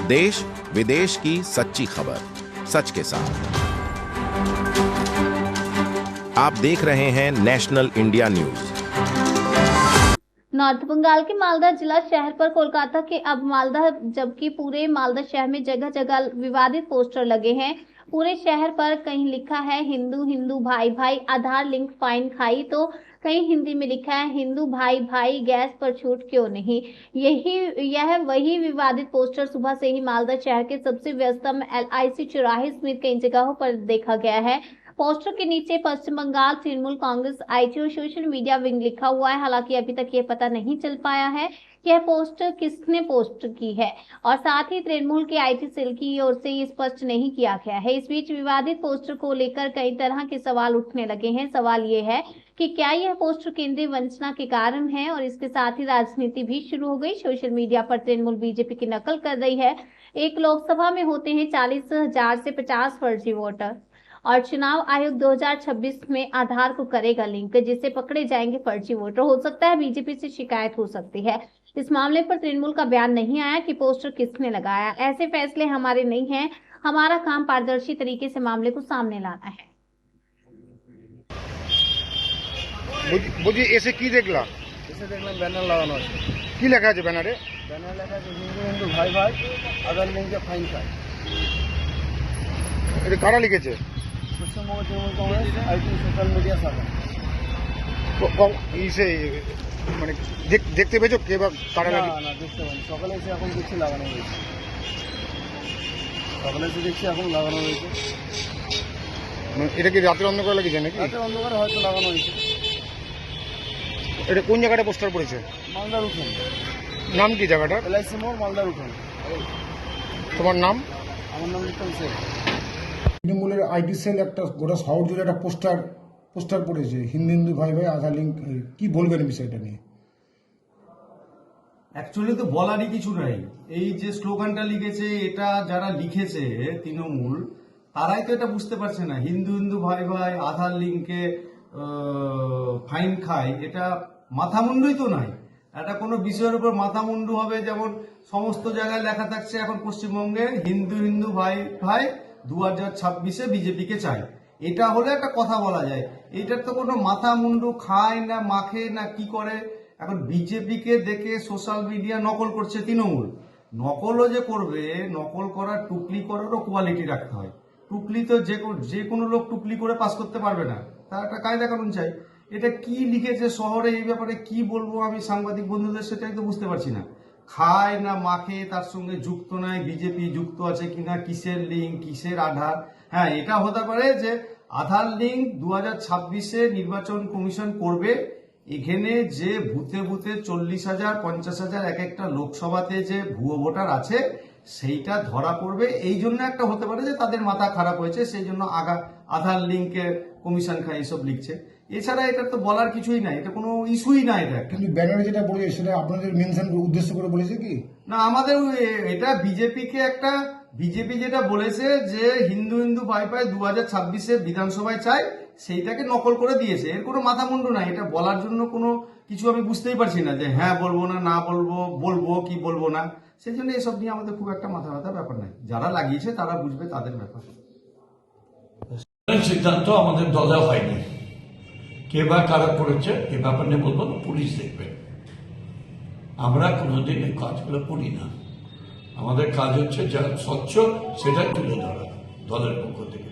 देश विदेश की सच्ची खबर सच के साथ। आप देख रहे हैं national India news. North Bengal के मालदा जिला शहर पर कोलकाता के अब मालदा, जबकि पूरे मालदा शहर में जगह जगह विवादित पोस्टर लगे हैं। पूरे शहर पर कहीं लिखा है हिंदू हिंदू भाई भाई आधार लिंक फाइन खाई, तो कहीं हिंदी में लिखा है हिंदू भाई भाई गैस पर छूट क्यों नहीं। यह वही विवादित पोस्टर सुबह से ही मालदा शहर के सबसे व्यस्तम LIC चौराहे समेत कई जगहों पर देखा गया है। पोस्टर के नीचे पश्चिम बंगाल तृणमूल कांग्रेस IT और सोशल मीडिया विंग लिखा हुआ है। हालांकि अभी तक यह पता नहीं चल पाया है कि यह पोस्टर किसने पोस्ट की है और साथ ही तृणमूल के IT सेल की ओर से ये स्पष्ट नहीं किया गया है। इस बीच विवादित पोस्टर को लेकर कई तरह के सवाल उठने लगे हैं। सवाल ये है कि क्या यह पोस्टर केंद्रीय वंचना के कारण है और इसके साथ ही राजनीति भी शुरू हो गई। सोशल मीडिया पर तृणमूल BJP की नकल कर रही है। एक लोकसभा में होते हैं 40,000 से 50 फर्जी वोटर और चुनाव आयोग 2026 में आधार को करेगा लिंक, जिससे पकड़े जाएंगे फर्जी वोटर। हो सकता है BJP से शिकायत हो सकती है। इस मामले पर तृणमूल का बयान नहीं आया कि पोस्टर किसने लगाया। ऐसे फैसले हमारे नहीं हैं। हमारा काम पारदर्शी तरीके से मामले को सामने लाना है। বুঝি এসে কি দেখলাম? এসে দেখলাম ব্যানার লাগানো আছে। কি লেখা আছে ব্যানারে? ব্যানার লেখা আছে হিন্দু হিন্দু ভাই ভাই আধার লিঙ্কে ফাইন খায়। এটা কারা লিখেছে? Paschimbanga Trinamool Congress IT social media শাখা। ইসে মানে দেখতে পেয়েছো কে বা কারা না লাগিয়েছে? না দেখতে পাইনি, সকালে এসে এখন দেখছি লাগানো হয়েছে। সকালে এসে দেখছি এখন লাগানো হয়েছে। এটা কি রাতের অন্ধকারে লাগিয়েছে নাকি? রাতের অন্ধকারে হয়তো লাগানো হয়েছে। এটা কোন জায়গাটা পোস্টার পড়েছে? মালদার উঠোন। নাম কি জায়গাটার? LIC মোড় মালদার উঠোন। তোমার নাম? আমার নাম লিটন শেখ। তৃণমূলের IT সেল একটা গোটা শহর জুড়ে একটা পোস্টার পড়েছে হিন্দু হিন্দু ভাই ভাই আধার লিঙ্ক। কি বলবেন বিষয়টা নিয়ে? অ্যাকচুয়ালি তো বলারই কিছু নাই। এই যে স্লোগানটা লিখেছে, এটা যারা লিখেছে তৃণমূল, তারাই তো এটা বুঝতে পারছে না হিন্দু হিন্দু ভাই ভাই আধার লিঙ্কে ফাইন খায়। এটা মাথামুন্ডুই তো নাই। এটা কোনো বিষয়ের উপর মাথামুন্ডু হবে, যেমন সমস্ত জায়গায় লেখা থাকছে এখন পশ্চিমবঙ্গে হিন্দু হিন্দু ভাই ভাই 2026-এ বিজেপিকে চাই। এটা হলে একটা কথা বলা যায়। এটার তো কোনো মাথামুন্ডু খায় না মাখে না কি করে। এখন বিজেপিকে দেখে সোশ্যাল মিডিয়া নকল করছে তৃণমূল। নকলও যে করবে, নকল করার টুকলি করারও কোয়ালিটি রাখতে হয়। টুকলি তো যে কোনো লোক টুকলি করে পাস করতে পারবে না, তার একটা কায়দা কানুন চাই। এটা কি লিখেছে শহরে, এই ব্যাপারে কি বলবো আমি সাংবাদিক বন্ধুদের, সেটাই তো বুঝতে পারছি না। খায় না মাখে, তার সঙ্গে যুক্ত নাই, বিজেপি যুক্ত আছে কিনা, কিসের লিঙ্ক, কিসের আধার। হ্যাঁ, এটা হতে পারে যে আধার লিঙ্ক 2026-এ নির্বাচন কমিশন করবে। এখানে যে বুথে বুথে 40,000 50,000 এক একটা লোকসভাতে যে ভুয়ো ভোটার আছে, সেইটা ধরা পড়বে। এই জন্য একটা হতে পারে যে তাদের মাথা খারাপ হয়েছে, সেই জন্য আধার লিঙ্কে কমিশন খায় এইসব লিখছে। এছাড়া এটা তো বলার কিছুই নাই, এটা কোনো ইস্যুই না। এটা কিন্তু ব্যানারে যেটা পড়েছে সেটা আপনাদের মেনশন উদ্দেশ্য করে বলেছে কি না? আমাদের এটা বিজেপিকে একটা, বিজেপি যেটা বলেছে যে হিন্দু হিন্দু ভাই ভাই 2026-এ বিধানসভায় চাই, সেইটাকে নকল করে দিয়েছে। এর কোনো মাথামুন্ডু নাই। এটা বলার জন্য কোনো কিছু আমি বুঝতেই পারছি না যে হ্যাঁ বলবো না, না বলবো, বলবো কি বলবো না। সেই জন্য এসব নিয়ে আমাদের খুব একটা মাথা ব্যথার ব্যাপার নাই। যারা লাগিয়েছে তারা বুঝবে, তাদের ব্যাপার। সিদ্ধান্ত আমাদের দলে হয়নি। কে বা কারা করেছে এ ব্যাপার নিয়ে বলবো না, পুলিশ দেখবে। আমরা কোনোদিন এই কাজগুলো করি না। আমাদের কাজ হচ্ছে যা স্বচ্ছ সেটাই তুলে ধরা দলের পক্ষ থেকে।